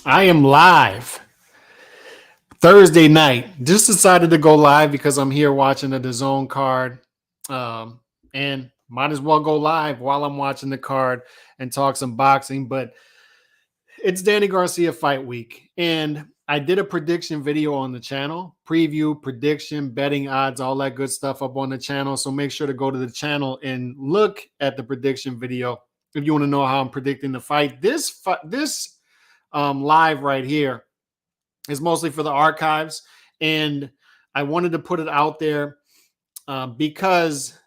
I am live Thursday night. Just decided to go live because I'm here watching the DAZN card, and might as well go live while I'm watching the card and talk some boxing. But it's Danny Garcia fight week, and I did a prediction video on the channel, preview, prediction, betting odds, all that good stuff up on the channel. So make sure to go to the channel and look at the prediction video if you want to know how I'm predicting the fight. This live right here is mostly for the archives, and I wanted to put it out there because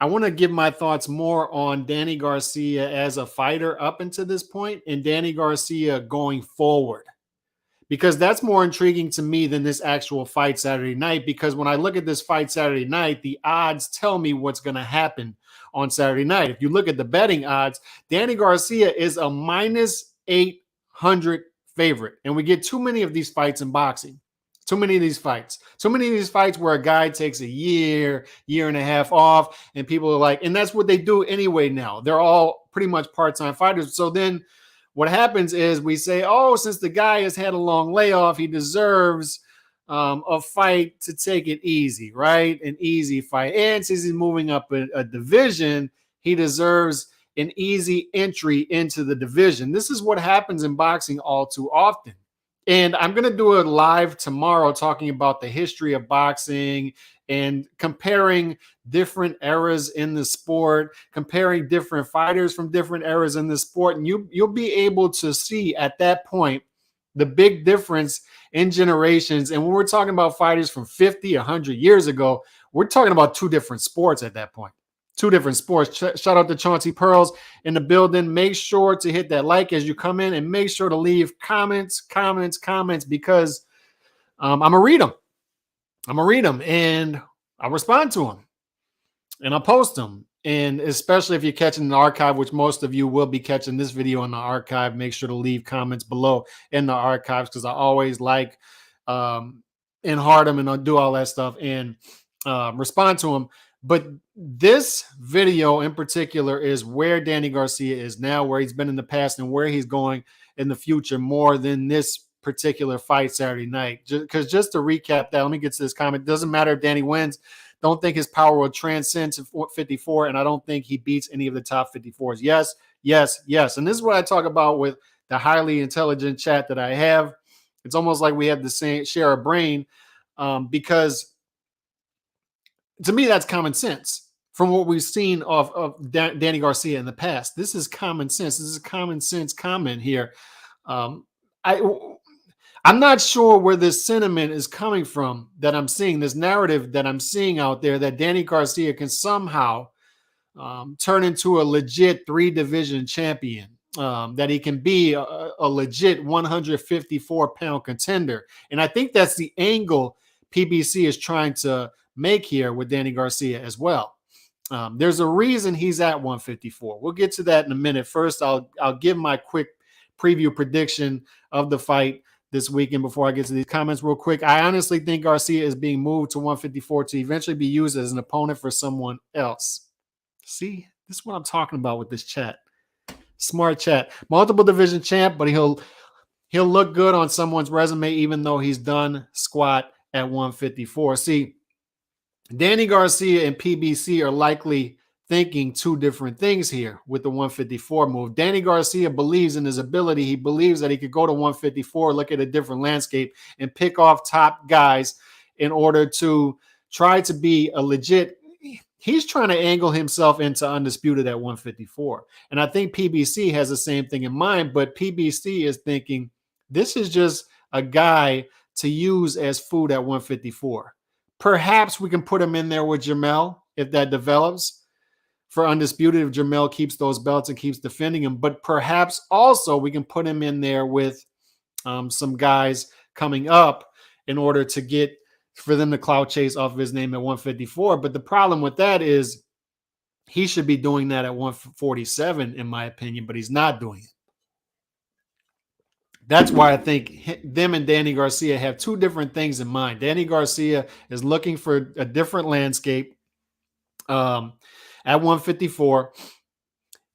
I want to give my thoughts more on Danny Garcia as a fighter up until this point and Danny Garcia going forward, because that's more intriguing to me than this actual fight Saturday night. Because when I look at this fight Saturday night, the odds tell me what's going to happen on Saturday night. If you look at the betting odds, Danny Garcia is a minus 800 favorite. And we get too many of these fights in boxing. Too many of these fights where a guy takes a year and a half off, and people are like, and that's what they do anyway now. They're all pretty much part-time fighters. So then what happens is we say, oh, since the guy has had a long layoff, he deserves a fight to take it easy, right? An easy fight. And since he's moving up a division, he deserves an easy entry into the division. This is what happens in boxing all too often. And I'm going to do a live tomorrow talking about the history of boxing and comparing different eras in the sport, comparing different fighters from different eras in the sport. And you'll be able to see at that point the big difference in generations. And when we're talking about fighters from 50, 100 years ago, we're talking about two different sports at that point. Two different sports. Shout out to Chauncey Pearls in the building. Make sure to hit that like as you come in, and make sure to leave comments, because I'm going to read them. And I'll respond to them, and I'll post them. And especially if you're catching the archive, which most of you will be catching this video in the archive, make sure to leave comments below in the archives, because I always like and heart them and I'll do all that stuff and respond to them. But this video in particular is where Danny Garcia is now, where he's been in the past, and where he's going in the future, more than this particular fight Saturday night. Because just to recap that, let me get to this comment. Doesn't matter if Danny wins. Don't think his power will transcend to 54, and I don't think he beats any of the top 54s. Yes. And this is what I talk about with the highly intelligent chat that I have. It's almost like we have the same share of brain, because to me, that's common sense from what we've seen of Danny Garcia in the past. This is common sense. This is a common sense comment here. I'm not sure where this sentiment is coming from that I'm seeing, this narrative that I'm seeing out there, that Danny Garcia can somehow turn into a legit 3-division champion, that he can be a legit 154-pound contender. And I think that's the angle PBC is trying to make here with Danny Garcia as well. There's a reason he's at 154. We'll get to that in a minute. First, I'll give my quick preview prediction of the fight this weekend before I get to these comments real quick. I honestly think Garcia is being moved to 154 to eventually be used as an opponent for someone else. See, this is what I'm talking about with this chat. Smart chat. Multiple division champ, but he'll look good on someone's resume even though he's done squat at 154. See, Danny Garcia and PBC are likely thinking two different things here with the 154 move. Danny Garcia believes in his ability. He believes that he could go to 154, look at a different landscape, and pick off top guys in order to try to be a legit. He's trying to angle himself into undisputed at 154. And I think PBC has the same thing in mind, but PBC is thinking this is just a guy to use as food at 154. Perhaps we can put him in there with Jamel if that develops for undisputed, if Jamel keeps those belts and keeps defending him. But perhaps also we can put him in there with some guys coming up in order to get for them to clout chase off of his name at 154. But the problem with that is he should be doing that at 147, in my opinion, but he's not doing it. That's why I think them and Danny Garcia have two different things in mind. Danny Garcia is looking for a different landscape at 154.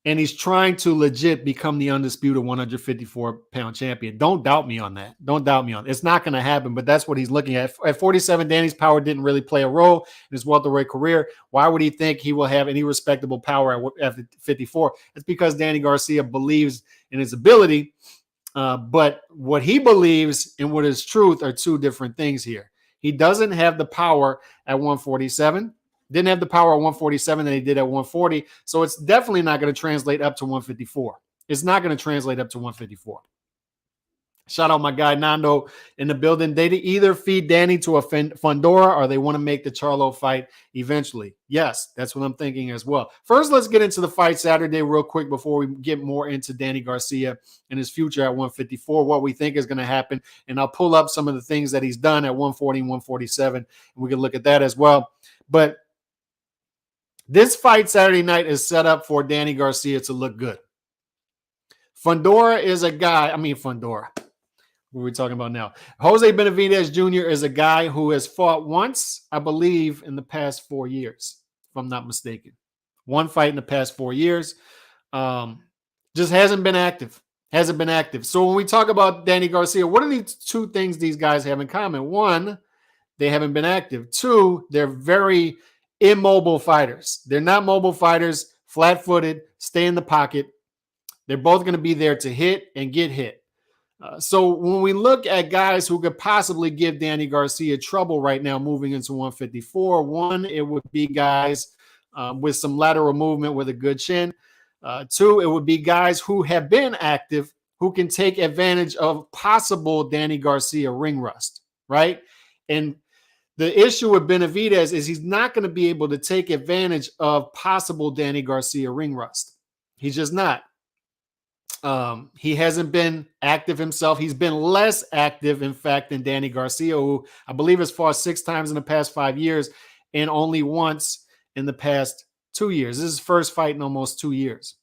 and he's trying to legit become the undisputed 154-pound champion. Don't doubt me on that. Don't doubt me on it. It's not going to happen, but that's what he's looking at. At 47, Danny's power didn't really play a role in his welterweight career. Why would he think he will have any respectable power at 54? It's because Danny Garcia believes in his ability, but what he believes and what is truth are two different things here. He doesn't have the power at 147. Didn't have the power at 147 that he did at 140. So it's definitely not going to translate up to 154. It's not going to translate up to 154. Shout out my guy Nando in the building. They either feed Danny to a Fundora or they want to make the Charlo fight eventually. Yes, that's what I'm thinking as well. First, let's get into the fight Saturday real quick before we get more into Danny Garcia and his future at 154, what we think is going to happen. And I'll pull up some of the things that he's done at 140 and 147, and we can look at that as well. But this fight Saturday night is set up for Danny Garcia to look good. Fundora is a guy, Fundora. What are we talking about now? Jose Benavidez Jr. is a guy who has fought once, I believe, in the past 4 years, if I'm not mistaken. One fight in the past 4 years. Just hasn't been active. Hasn't been active. So when we talk about Danny Garcia, what are these two things these guys have in common? One, they haven't been active. Two, they're very immobile fighters. They're not mobile fighters, flat-footed, stay in the pocket. They're both going to be there to hit and get hit. So when we look at guys who could possibly give Danny Garcia trouble right now moving into 154, one, it would be guys with some lateral movement with a good chin. Two, it would be guys who have been active, who can take advantage of possible Danny Garcia ring rust, right? And the issue with Benavidez is he's not going to be able to take advantage of possible Danny Garcia ring rust. He's just not. He hasn't been active himself. He's been less active, in fact, than Danny Garcia, who I believe has fought 6 times in the past 5 years and only once in the past 2 years. This is his first fight in almost 2 years.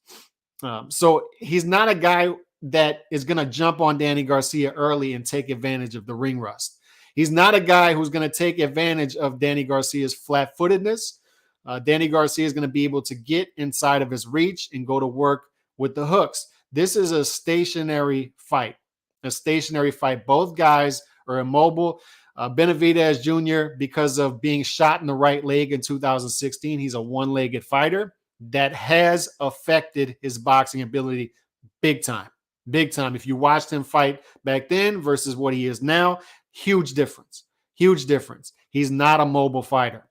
So he's not a guy that is going to jump on Danny Garcia early and take advantage of the ring rust. He's not a guy who's going to take advantage of Danny Garcia's flat-footedness. Danny Garcia is going to be able to get inside of his reach and go to work with the hooks. This is a stationary fight. Both guys are immobile. Benavidez Jr., because of being shot in the right leg in 2016, he's a one-legged fighter. That has affected his boxing ability big time. Big time. If you watched him fight back then versus what he is now, huge difference. Huge difference. He's not a mobile fighter.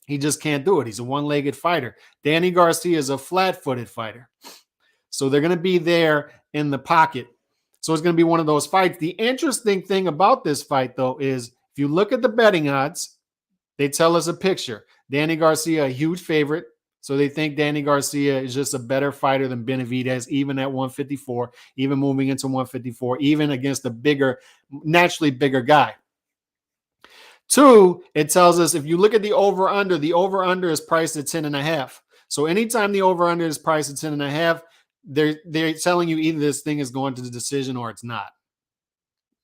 He just can't do it. He's a one-legged fighter. Danny Garcia is a flat-footed fighter. So they're going to be there in the pocket. So it's going to be one of those fights. The interesting thing about this fight, though, is if you look at the betting odds, they tell us a picture. Danny Garcia, a huge favorite. So they think Danny Garcia is just a better fighter than Benavidez, even at 154, even moving into 154, even against a bigger, naturally bigger guy. Two, it tells us if you look at the over-under is priced at 10.5. So anytime the over-under is priced at 10.5, they're telling you either this thing is going to the decision or it's not.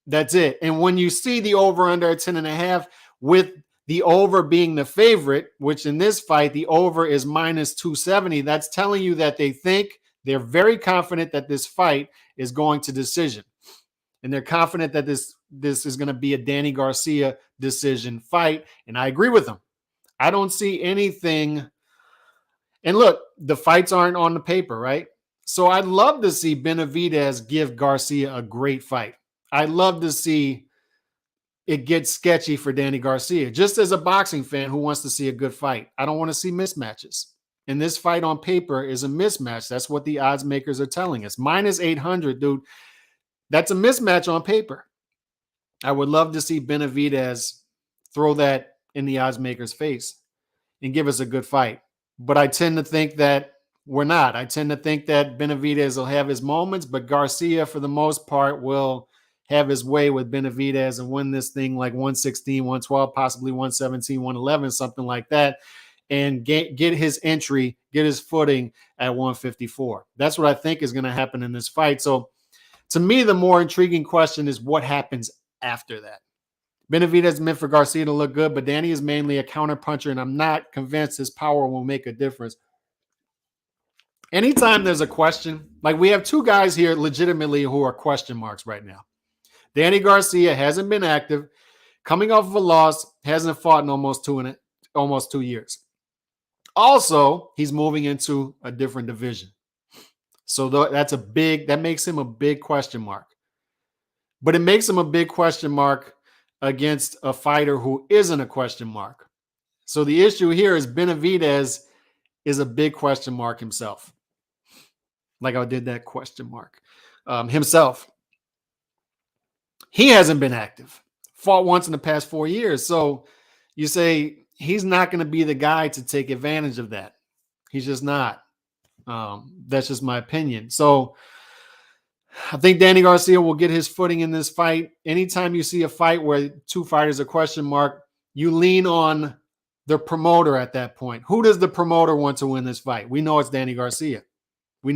That's it. And when you see the over-under at 10.5 with the over being the favorite, which in this fight, the over is minus 270, that's telling you that they're very confident that this fight is going to decision. And they're confident that this is going to be a Danny Garcia decision fight. And I agree with them. I don't see anything. And look, the fights aren't on the paper, right? So I'd love to see Benavidez give Garcia a great fight. I'd love to see it get sketchy for Danny Garcia, just as a boxing fan who wants to see a good fight. I don't want to see mismatches. And this fight on paper is a mismatch. That's what the odds makers are telling us. Minus 800, dude. That's a mismatch on paper. I would love to see Benavidez throw that in the odds maker's face and give us a good fight. But I tend to think that we're not. I tend to think that Benavidez will have his moments, but Garcia, for the most part, will have his way with Benavidez and win this thing like 116, 112, possibly 117, 111, something like that, and get his entry, get his footing at 154. That's what I think is going to happen in this fight. So to me, the more intriguing question is what happens after that. Benavidez is meant for Garcia to look good, but Danny is mainly a counterpuncher, and I'm not convinced his power will make a difference. anytime there's a question, like we have two guys here legitimately who are question marks right now. Danny Garcia hasn't been active, coming off of a loss, hasn't fought in almost 2 years. Also, he's moving into a different division. So that makes him a big question mark. But it makes him a big question mark against a fighter who isn't a question mark. So the issue here is Benavidez is a big question mark himself. Like I did that question mark himself. He hasn't been active. Fought once in the past 4 years. So you say he's not going to be the guy to take advantage of that. He's just not. That's just my opinion. So I think Danny Garcia will get his footing in this fight. Anytime you see a fight where two fighters are question mark, you lean on the promoter at that point. Who does the promoter want to win this fight? We know it's Danny Garcia. Al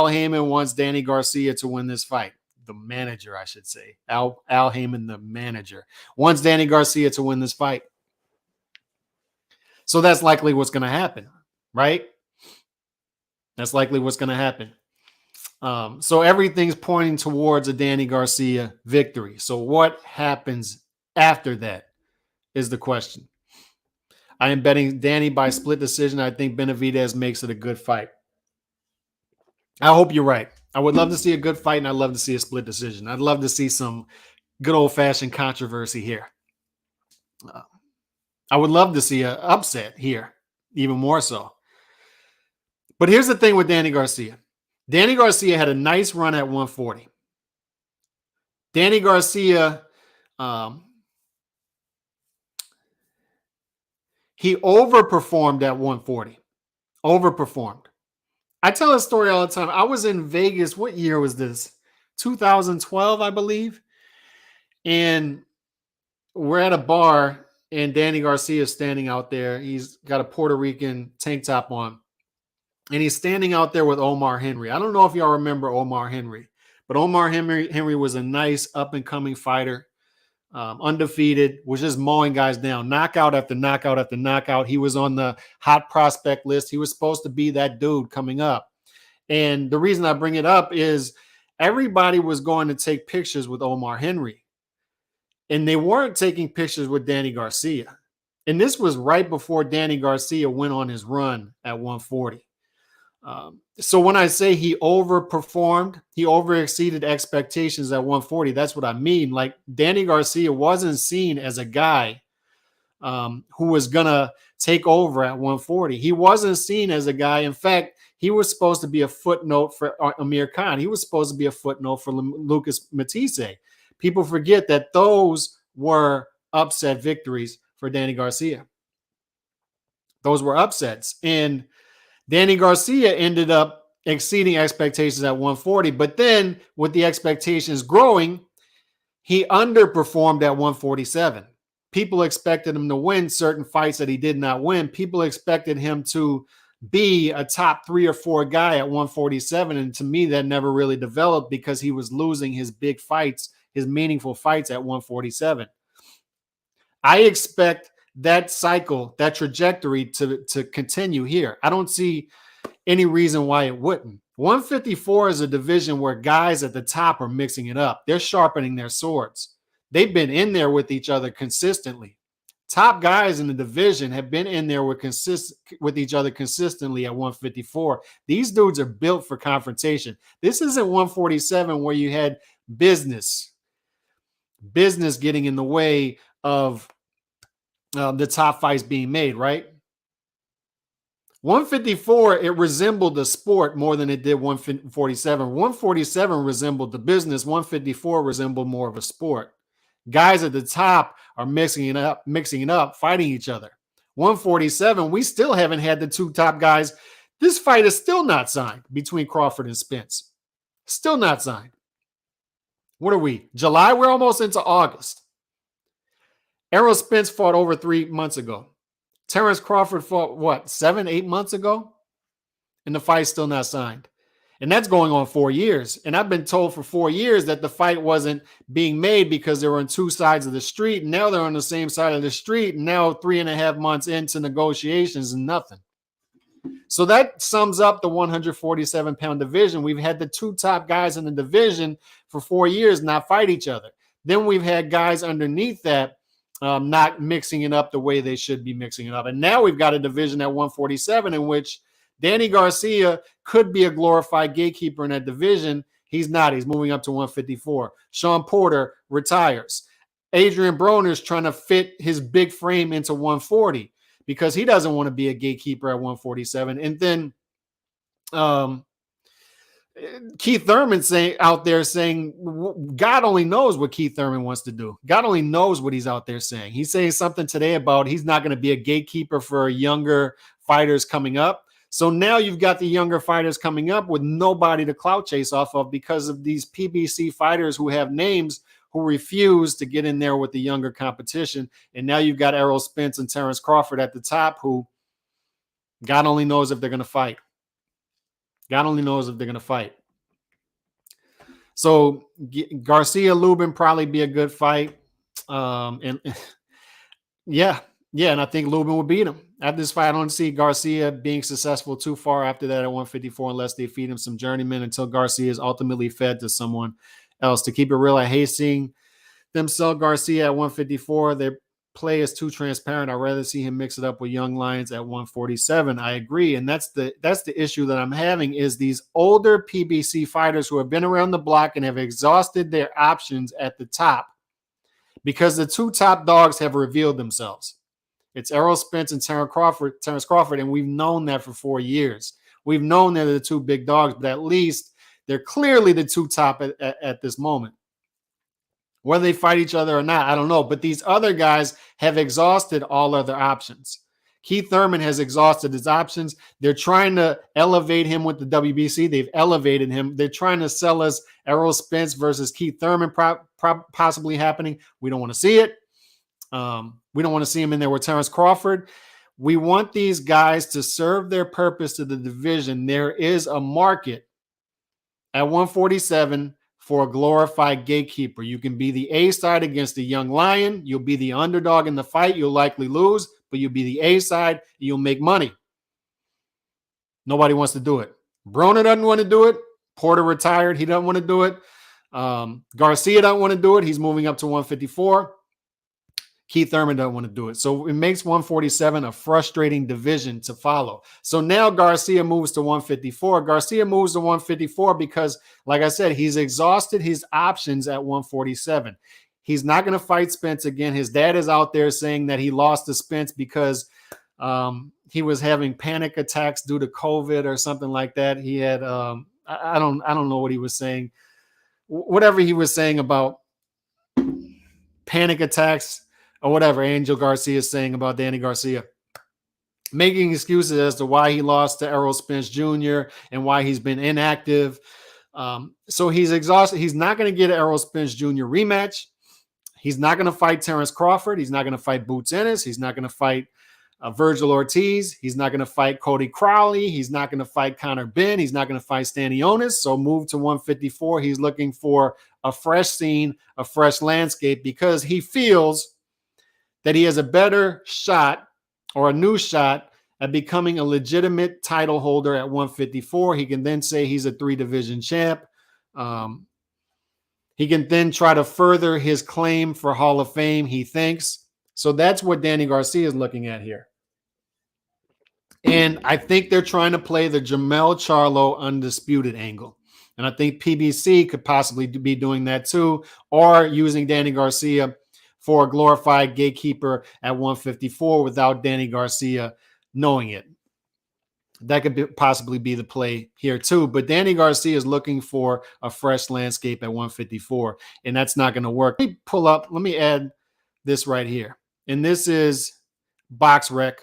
Heyman wants Danny Garcia to win this fight. The manager, I should say. Al Heyman, the manager, wants Danny Garcia to win this fight. So that's likely what's going to happen, right? That's likely what's going to happen. So everything's pointing towards a Danny Garcia victory. So what happens after that is the question. I am betting Danny by split decision. I think Benavidez makes it a good fight. I hope you're right. I would love to see a good fight, and I'd love to see a split decision. I'd love to see some good old-fashioned controversy here. I would love to see an upset here, even more so. But here's the thing with Danny Garcia. Danny Garcia had a nice run at 140. Danny Garcia, he overperformed at 140. Overperformed. I tell a story all the time. I was in Vegas. What year was this? 2012, I believe. And we're at a bar, and Danny Garcia is standing out there. He's got a Puerto Rican tank top on. And he's standing out there with Omar Henry. I don't know if y'all remember Omar Henry, but Omar Henry was a nice up-and-coming fighter, undefeated, was just mowing guys down, knockout after knockout after knockout. He was on the hot prospect list. He was supposed to be that dude coming up. And the reason I bring it up is everybody was going to take pictures with Omar Henry, and they weren't taking pictures with Danny Garcia. And this was right before Danny Garcia went on his run at 140. So when I say he overperformed, he overexceeded expectations at 140, that's what I mean. Like Danny Garcia wasn't seen as a guy who was going to take over at 140. He wasn't seen as a guy. In fact, he was supposed to be a footnote for Amir Khan. He was supposed to be a footnote for Lucas Matisse. People forget that those were upset victories for Danny Garcia. Those were upsets. And Danny Garcia ended up exceeding expectations at 140, but then with the expectations growing, he underperformed at 147. People expected him to win certain fights that he did not win. People expected him to be a top 3 or 4 guy at 147, and to me, that never really developed because he was losing his big fights, his meaningful fights at 147. I expect that cycle, that trajectory to continue here. I don't see any reason why it wouldn't. 154 is a division where guys at the top are mixing it up. They're sharpening their swords. They've been in there with each other consistently. Top guys in the division have been in there with each other consistently at 154. These dudes are built for confrontation. This isn't 147 where you had business getting in the way of the top fights being made, right? 154, it resembled the sport more than it did 147. 147 resembled the business. 154 resembled more of a sport. Guys at the top are mixing it up, fighting each other. 147, we still haven't had the two top guys. This fight is still not signed between Crawford and Spence. Still not signed. What are we? July? We're almost into August. Errol Spence fought over 3 months ago. Terrence Crawford fought, 7, 8 months ago? And the fight's still not signed. And that's going on 4 years. And I've been told for 4 years that the fight wasn't being made because they were on two sides of the street. And now they're on the same side of the street. And now 3.5 months into negotiations and nothing. So that sums up the 147-pound division. We've had the two top guys in the division for 4 years not fight each other. Then we've had guys underneath that not mixing it up the way they should be mixing it up. And now we've got a division at 147 in which Danny Garcia could be a glorified gatekeeper in that division. He's not. He's moving up to 154. Sean Porter retires. Adrian Broner's trying to fit his big frame into 140 because he doesn't want to be a gatekeeper at 147. And then Keith Thurman out there saying, God only knows what Keith Thurman wants to do. God only knows what he's out there saying. He's saying something today about he's not going to be a gatekeeper for younger fighters coming up. So now you've got the younger fighters coming up with nobody to clout chase off of because of these PBC fighters who have names who refuse to get in there with the younger competition. And now you've got Errol Spence and Terrence Crawford at the top who God only knows if they're going to fight. God only knows if they're going to fight. So Garcia Lubin probably be a good fight. And and I think Lubin would beat him. After this fight, I don't see Garcia being successful too far after that at 154 unless they feed him some journeyman until Garcia is ultimately fed to someone else. To keep it real, I hate seeing them sell Garcia at 154. Their play is too transparent. I'd rather see him mix it up with young lions at 147. I agree. And that's the issue that I'm having is these older PBC fighters who have been around the block and have exhausted their options at the top because the two top dogs have revealed themselves. It's Errol Spence and Terrence Crawford, and we've known that for 4 years. We've known they're the two big dogs, but at least they're clearly the two top at this moment. Whether they fight each other or not, I don't know. But these other guys have exhausted all other options. Keith Thurman has exhausted his options. They're trying to elevate him with the WBC. They've elevated him. They're trying to sell us Errol Spence versus Keith Thurman possibly happening. We don't want to see it. We don't want to see him in there with Terrence Crawford. We want these guys to serve their purpose to the division. There is a market at 147 for a glorified gatekeeper. You can be the A side against a young lion. You'll be the underdog in the fight. You'll likely lose, but you'll be the A side. You'll make money. Nobody wants to do it. Broner doesn't want to do it. Porter retired. He doesn't want to do it. Garcia doesn't want to do it. He's moving up to 154. Keith Thurman doesn't want to do it. So it makes 147 a frustrating division to follow. So now Garcia moves to 154. Garcia moves to 154 because, like I said, he's exhausted his options at 147. He's not going to fight Spence again. His dad is out there saying that he lost to Spence because he was having panic attacks due to COVID or something like that. He had, I don't know what he was saying. Whatever he was saying about panic attacks, or whatever Angel Garcia is saying about Danny Garcia, making excuses as to why he lost to Errol Spence Jr. and why he's been inactive. So he's exhausted. He's not going to get an Errol Spence Jr. rematch. He's not going to fight Terrence Crawford. He's not going to fight Boots Ennis. He's not going to fight Virgil Ortiz. He's not going to fight Cody Crowley. He's not going to fight Conor Benn. He's not going to fight Stanionis. So move to 154. He's looking for a fresh scene, a fresh landscape, because he feels that he has a better shot or a new shot at becoming a legitimate title holder at 154. He can then say he's a 3-division champ. He can then try to further his claim for Hall of Fame, he thinks. So that's what Danny Garcia is looking at here. And I think they're trying to play the Jermell Charlo undisputed angle. And I think PBC could possibly be doing that too, or using Danny Garcia for a glorified gatekeeper at 154 without Danny Garcia knowing it. That could possibly be the play here too. But Danny Garcia is looking for a fresh landscape at 154, and that's not going to work. Let me add this right here. And this is BoxRec.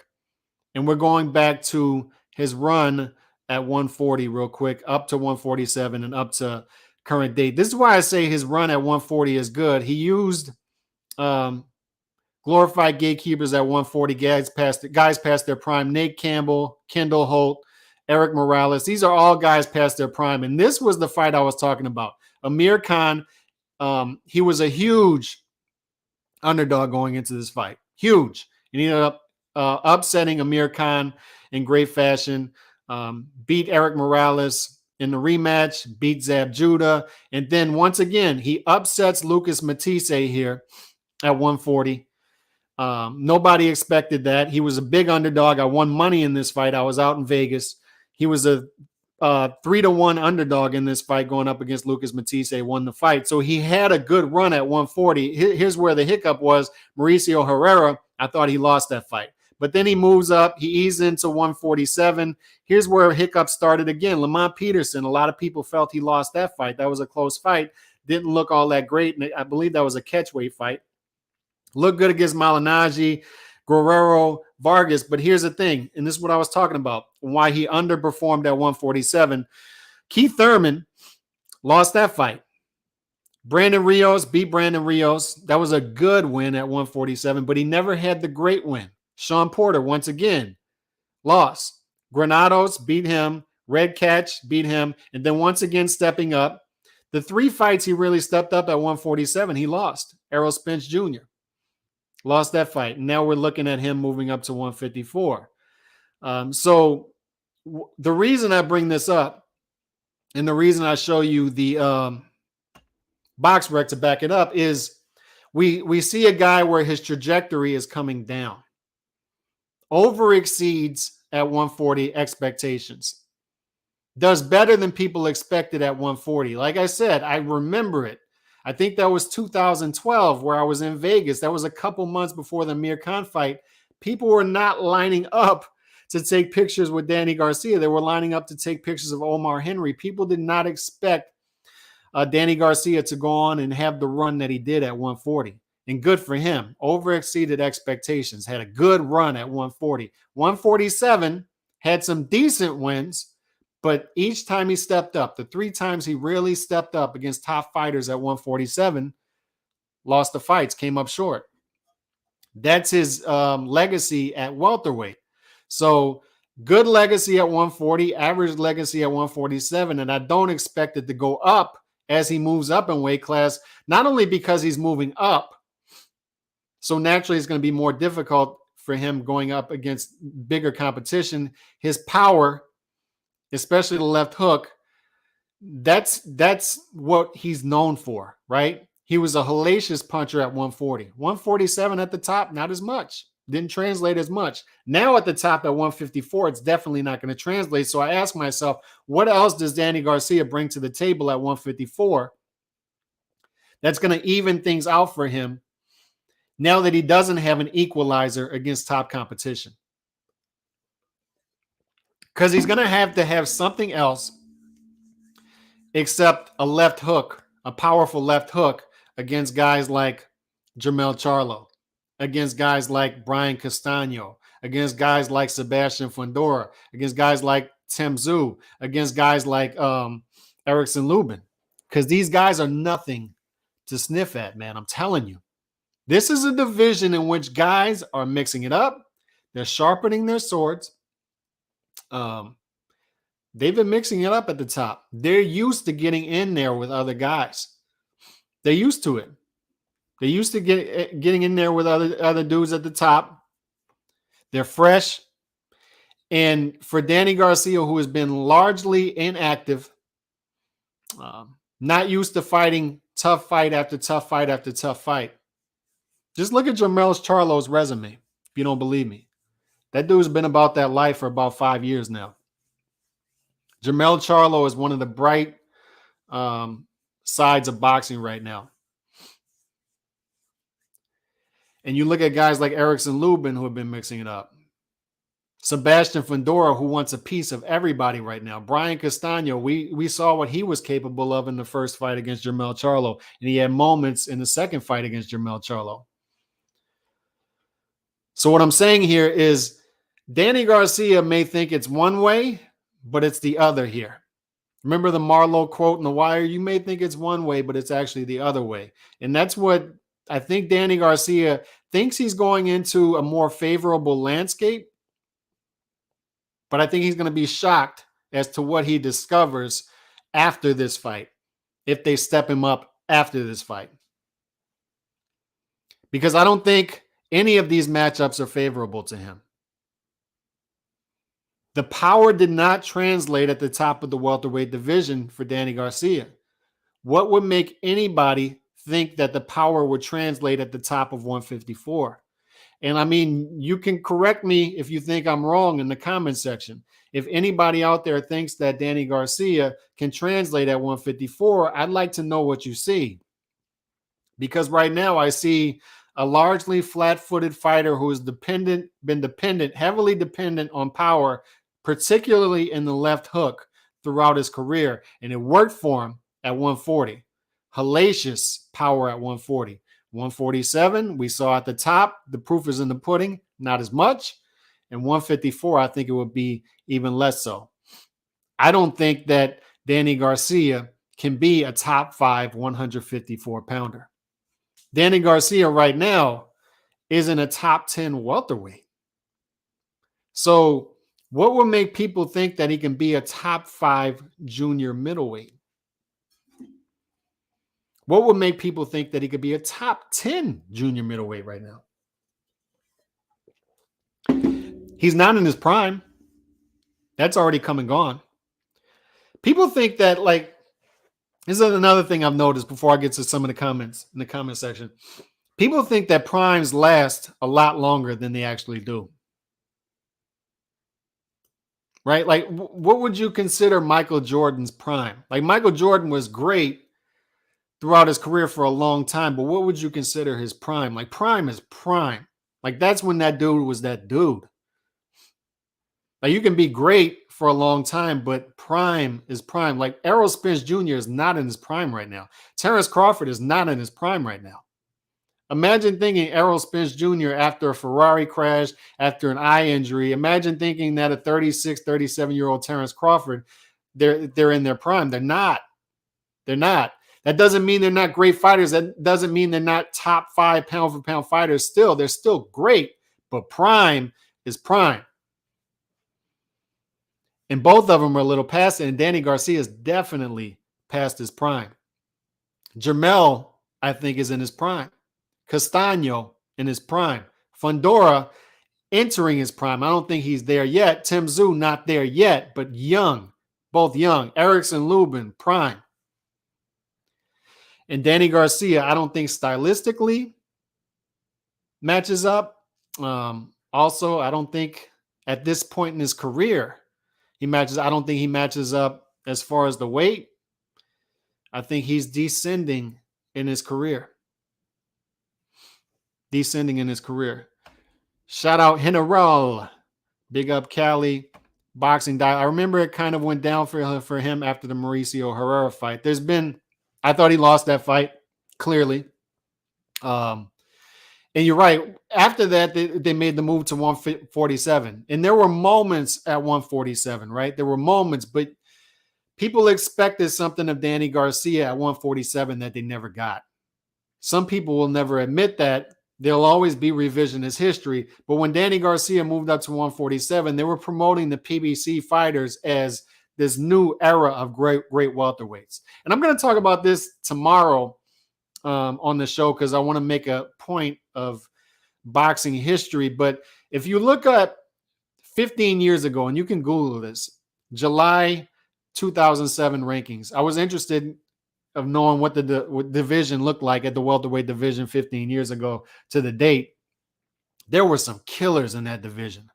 And we're going back to his run at 140 real quick, up to 147 and up to current date. This is why I say his run at 140 is good. He used glorified gatekeepers at 140, guys past their prime. Nate Campbell, Kendall Holt, Eric Morales. These are all guys past their prime. And this was the fight I was talking about. Amir Khan, he was a huge underdog going into this fight. Huge. And he ended up upsetting Amir Khan in great fashion. beat Eric Morales in the rematch, beat Zab Judah. And then once again, he upsets Lucas Matisse here at 140. Nobody expected that. He was a big underdog. I won money in this fight. I was out in Vegas. He was a 3-1 underdog in this fight going up against Lucas Matisse, won the fight. So he had a good run at 140. Here's where the hiccup was. Mauricio Herrera, I thought he lost that fight. But then he moves up. He eased into 147. Here's where hiccups started again. Lamont Peterson, a lot of people felt he lost that fight. That was a close fight. Didn't look all that great. And I believe that was a catchweight fight. Looked good against Malignaggi, Guerrero, Vargas. But here's the thing, and this is what I was talking about, why he underperformed at 147. Keith Thurman lost that fight. Brandon Rios beat Brandon Rios. That was a good win at 147, but he never had the great win. Sean Porter, once again, lost. Granados beat him. Red Catch beat him. And then once again, stepping up. The 3 fights he really stepped up at 147, he lost. Errol Spence Jr. lost that fight. And now we're looking at him moving up to 154. So the reason I bring this up and the reason I show you the box rec to back it up is we see a guy where his trajectory is coming down. Over exceeds at 140 expectations. Does better than people expected at 140. Like I said, I remember it. I think that was 2012 where I was in Vegas. That was a couple months before the Amir Khan fight. People were not lining up to take pictures with Danny Garcia. They were lining up to take pictures of Omar Henry. People did not expect Danny Garcia to go on and have the run that he did at 140. And good for him. Over-exceeded expectations. Had a good run at 140. 147 had some decent wins, but each time he stepped up, the 3 times he really stepped up against top fighters at 147, lost the fights, came up short. That's his legacy at welterweight. So good legacy at 140, average legacy at 147, and I don't expect it to go up as he moves up in weight class, not only because he's moving up, so naturally it's going to be more difficult for him going up against bigger competition. His power, especially the left hook, that's what he's known for, right? He was a hellacious puncher at 140. 147 at the top, not as much. Didn't translate as much. Now at the top at 154, it's definitely not going to translate. So I ask myself, what else does Danny Garcia bring to the table at 154 that's going to even things out for him now that he doesn't have an equalizer against top competition? Because he's going to have something else except a left hook, a powerful left hook against guys like Jermell Charlo, against guys like Brian Castano, against guys like Sebastian Fundora, against guys like Tim Tszyu, against guys like Erickson Lubin. Because these guys are nothing to sniff at, man. I'm telling you. This is a division in which guys are mixing it up. They're sharpening their swords. They've been mixing it up at the top. They're used to getting in there with other guys. They're used to it. They're used to getting in there with other dudes at the top. They're fresh. And for Danny Garcia, who has been largely inactive, not used to fighting tough fight after tough fight after tough fight. Just look at Jermell Charlo's resume, if you don't believe me. That dude's been about that life for about 5 years now. Jermell Charlo is one of the bright sides of boxing right now. And you look at guys like Erickson Lubin who have been mixing it up. Sebastian Fundora, who wants a piece of everybody right now. Brian Castano, we saw what he was capable of in the first fight against Jermell Charlo. And he had moments in the second fight against Jermell Charlo. So what I'm saying here is Danny Garcia may think it's one way, but it's the other here. Remember the Marlowe quote in The Wire? You may think it's one way, but it's actually the other way. And that's what I think Danny Garcia thinks he's going into a more favorable landscape. But I think he's going to be shocked as to what he discovers after this fight, if they step him up after this fight. Because I don't think any of these matchups are favorable to him. The power did not translate at the top of the welterweight division for Danny Garcia. What would make anybody think that the power would translate at the top of 154? And I mean, you can correct me if you think I'm wrong in the comment section. If anybody out there thinks that Danny Garcia can translate at 154, I'd like to know what you see. Because right now I see a largely flat-footed fighter who has been heavily dependent on power, particularly in the left hook throughout his career. And it worked for him at 140. Hellacious power at 140. 147, we saw at the top, the proof is in the pudding, not as much. And 154, I think it would be even less so. I don't think that Danny Garcia can be a top 5 154-pounder. Danny Garcia right now isn't a top 10 welterweight. So what would make people think that he can be a top 5 junior middleweight? What would make people think that he could be a top 10 junior middleweight right now? He's not in his prime. That's already come and gone. People think that, like, this is another thing I've noticed before I get to some of the comments in the comment section. People think that primes last a lot longer than they actually do. Right? Like, what would you consider Michael Jordan's prime? Like, Michael Jordan was great throughout his career for a long time, but what would you consider his prime? Like, prime is prime. Like, that's when that dude was that dude. Like, you can be great for a long time, but prime is prime. Like, Errol Spence Jr. is not in his prime right now. Terrence Crawford is not in his prime right now. Imagine thinking Errol Spence Jr. after a Ferrari crash, after an eye injury. Imagine thinking that a 36, 37-year-old Terrence Crawford, they're in their prime. They're not. They're not. That doesn't mean they're not great fighters. That doesn't mean they're not top 5 pound-for-pound fighters still. They're still great, but prime is prime. And both of them are a little past it, and Danny Garcia is definitely past his prime. Jermell, I think, is in his prime. Castaño in his prime. Fundora entering his prime. I don't think he's there yet. Tim Tszyu not there yet, but young. Both young. Erickson Lubin, prime. And Danny Garcia, I don't think stylistically matches up. Also, I don't think at this point in his career he matches. I don't think he matches up as far as the weight. I think he's descending in his career. Descending in his career. Shout out General. Big up Cali. Boxing diet. I remember it kind of went down for him after the Mauricio Herrera fight. I thought he lost that fight, clearly. And you're right. After that, they made the move to 147. And there were moments at 147, right? There were moments, but people expected something of Danny Garcia at 147 that they never got. Some people will never admit that. There'll always be revisionist history. But when Danny Garcia moved up to 147, they were promoting the PBC fighters as this new era of great welterweights. And I'm going to talk about this tomorrow on the show because I want to make a point of boxing history. But if you look at 15 years ago, and you can Google this, July 2007 rankings, I was interested of knowing what the division looked like at the welterweight division 15 years ago to the date. There were some killers in that division.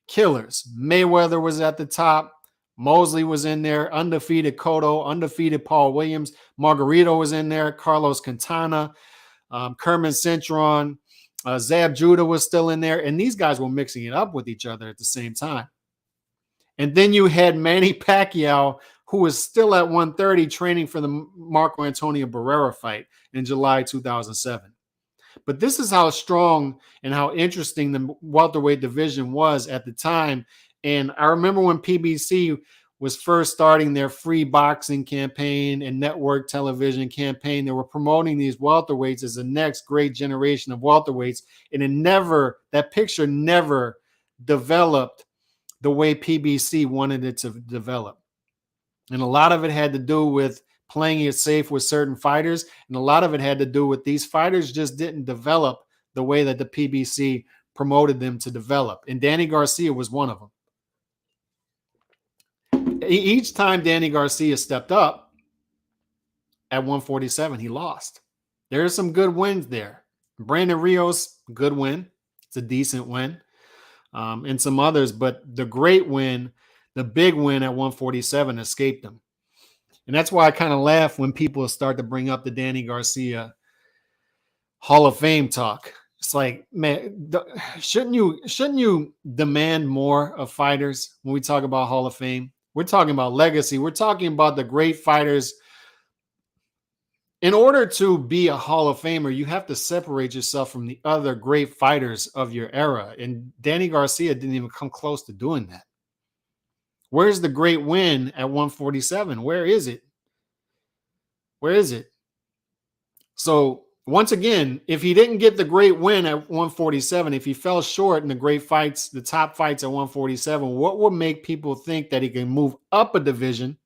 Killers. Mayweather was at the top. Mosley was in there. Undefeated Cotto. Undefeated Paul Williams. Margarito was in there. Carlos Quintana. Kerman Cintron. Zab Judah was still in there. And these guys were mixing it up with each other at the same time. And then you had Manny Pacquiao, who was still at 130 training for the Marco Antonio Barrera fight in July 2007. But this is how strong and how interesting the welterweight division was at the time. And I remember when PBC was first starting their free boxing campaign and network television campaign, they were promoting these welterweights as the next great generation of welterweights. And that picture never developed the way PBC wanted it to develop. And a lot of it had to do with playing it safe with certain fighters. And a lot of it had to do with these fighters just didn't develop the way that the PBC promoted them to develop. And Danny Garcia was one of them. Each time Danny Garcia stepped up at 147, he lost. There are some good wins there. Brandon Rios, good win. It's a decent win. And some others, but the great win, the big win at 147 escaped him. And that's why I kind of laugh when people start to bring up the Danny Garcia Hall of Fame talk. It's like, man, shouldn't you demand more of fighters when we talk about Hall of Fame? We're talking about legacy. We're talking about the great fighters. In order to be a Hall of Famer, you have to separate yourself from the other great fighters of your era. And Danny Garcia didn't even come close to doing that. Where's the great win at 147? Where is it? Where is it? So once again, if he didn't get the great win at 147, if he fell short in the great fights, the top fights at 147, what would make people think that he can move up a division?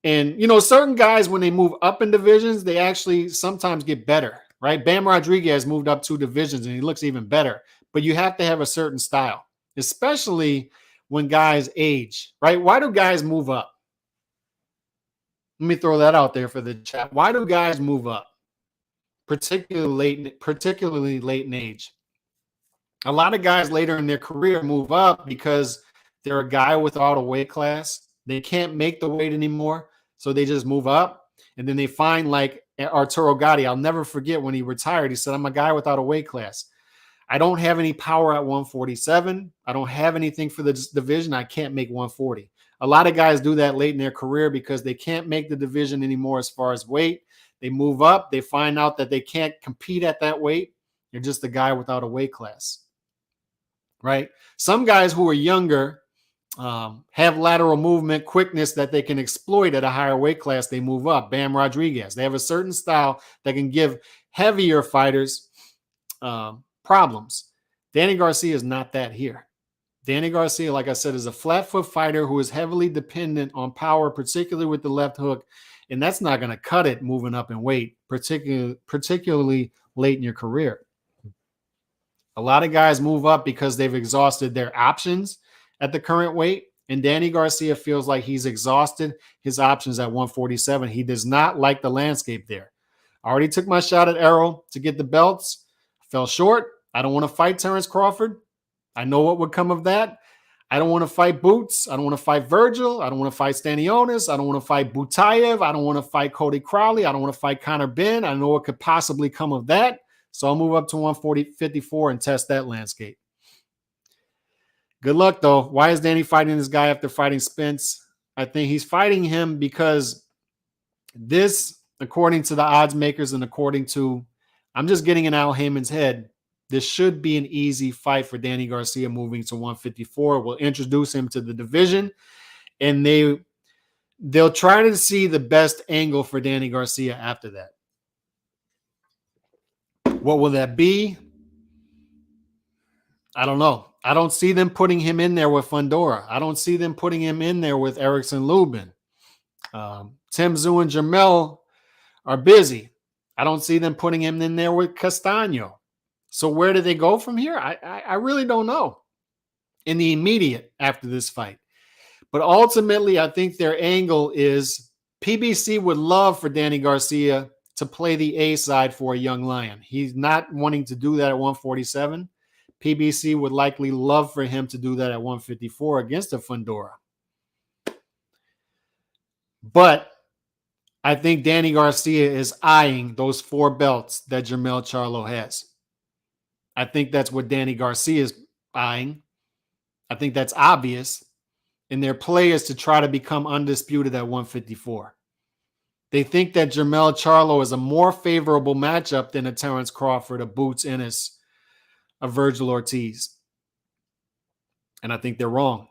And, certain guys, when they move up in divisions, they actually sometimes get better, right? Bam Rodriguez moved up 2 divisions and he looks even better. But you have to have a certain style, especially when guys age, right? Why do guys move up? Let me throw that out there for the chat. Why do guys move up, particularly late in age? A lot of guys later in their career move up because they're a guy without a weight class. They can't make the weight anymore, so they just move up. And then they find, like Arturo Gatti. I'll never forget when he retired. He said, I'm a guy without a weight class. I don't have any power at 147. I don't have anything for the division. I can't make 140. A lot of guys do that late in their career because they can't make the division anymore as far as weight. They move up. They find out that they can't compete at that weight. You're just a guy without a weight class, right? Some guys who are younger have lateral movement, quickness that they can exploit at a higher weight class. They move up. Bam Rodriguez. They have a certain style that can give heavier fighters problems. Danny Garcia is not that here. Danny Garcia, like I said, is a flat foot fighter who is heavily dependent on power, particularly with the left hook. And that's not going to cut it moving up in weight, particularly late in your career. A lot of guys move up because they've exhausted their options at the current weight, and Danny Garcia feels like he's exhausted his options at 147. He does not like the landscape there. I already took my shot at Errol to get the belts. Fell short. I don't want to fight Terrence Crawford. I know what would come of that. I don't want to fight Boots. I don't want to fight Virgil. I don't want to fight Stanionis. I don't want to fight Butayev. I don't want to fight Cody Crowley. I don't want to fight Conor Benn. I know what could possibly come of that. So I'll move up to 154 and test that landscape. Good luck, though. Why is Danny fighting this guy after fighting Spence? I think he's fighting him because this, according to the odds makers and according to, I'm just getting in Al Heyman's head, this should be an easy fight for Danny Garcia moving to 154. We'll introduce him to the division, and they'll try to see the best angle for Danny Garcia after that. What will that be? I don't know. I don't see them putting him in there with Fundora. I don't see them putting him in there with Erickson Lubin. Tim Tszyu and Jamel are busy. I don't see them putting him in there with Castaño. So where do they go from here? I really don't know in the immediate after this fight. But ultimately, I think their angle is PBC would love for Danny Garcia to play the A side for a young lion. He's not wanting to do that at 147. PBC would likely love for him to do that at 154 against a Fundora. But I think Danny Garcia is eyeing those 4 belts that Jermell Charlo has. I think that's what Danny Garcia is eyeing. I think that's obvious. And their play is to try to become undisputed at 154. They think that Jermell Charlo is a more favorable matchup than a Terrence Crawford, a Boots Ennis, a Virgil Ortiz. And I think they're wrong.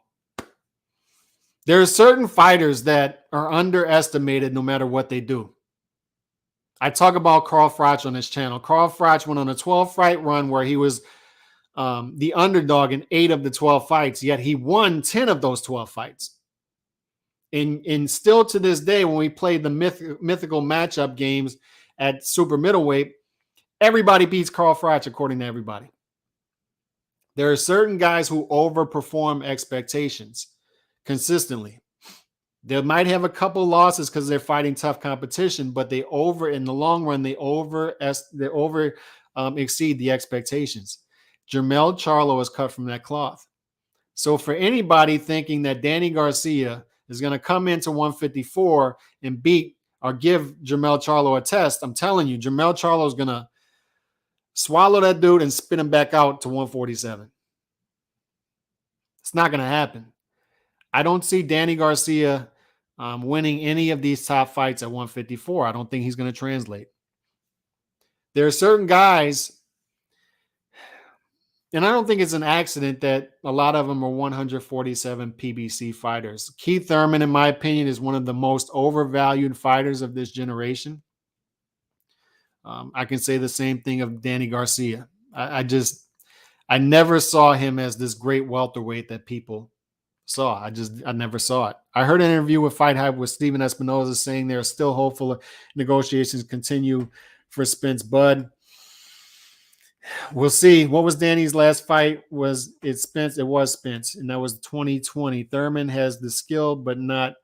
There are certain fighters that are underestimated no matter what they do. I talk about Carl Froch on this channel. Carl Froch went on a 12-fight run where he was the underdog in 8 of the 12 fights, yet he won 10 of those 12 fights. And still to this day, when we played the mythical matchup games at super middleweight, everybody beats Carl Froch according to everybody. There are certain guys who overperform expectations. consistently. They might have a couple losses because they're fighting tough competition, but in the long run, they exceed the expectations. Jermell Charlo is cut from that cloth. So for anybody thinking that Danny Garcia is going to come into 154 and beat or give Jermell Charlo a test, I'm telling you, Jermell Charlo is going to swallow that dude and spit him back out to 147. It's not going to happen. I don't see Danny Garcia winning any of these top fights at 154. I don't think he's going to translate. There are certain guys, and I don't think it's an accident that a lot of them are 147 PBC fighters. Keith Thurman, in my opinion, is one of the most overvalued fighters of this generation. I can say the same thing of Danny Garcia. I never saw him as this great welterweight that people saw. I never saw it. I heard an interview with Fight Hype with Steven Espinoza saying they're still hopeful negotiations continue for Spence Bud. We'll see. What was Danny's last fight? Was it Spence? It was Spence, and that was 2020. Thurman has the skill, but not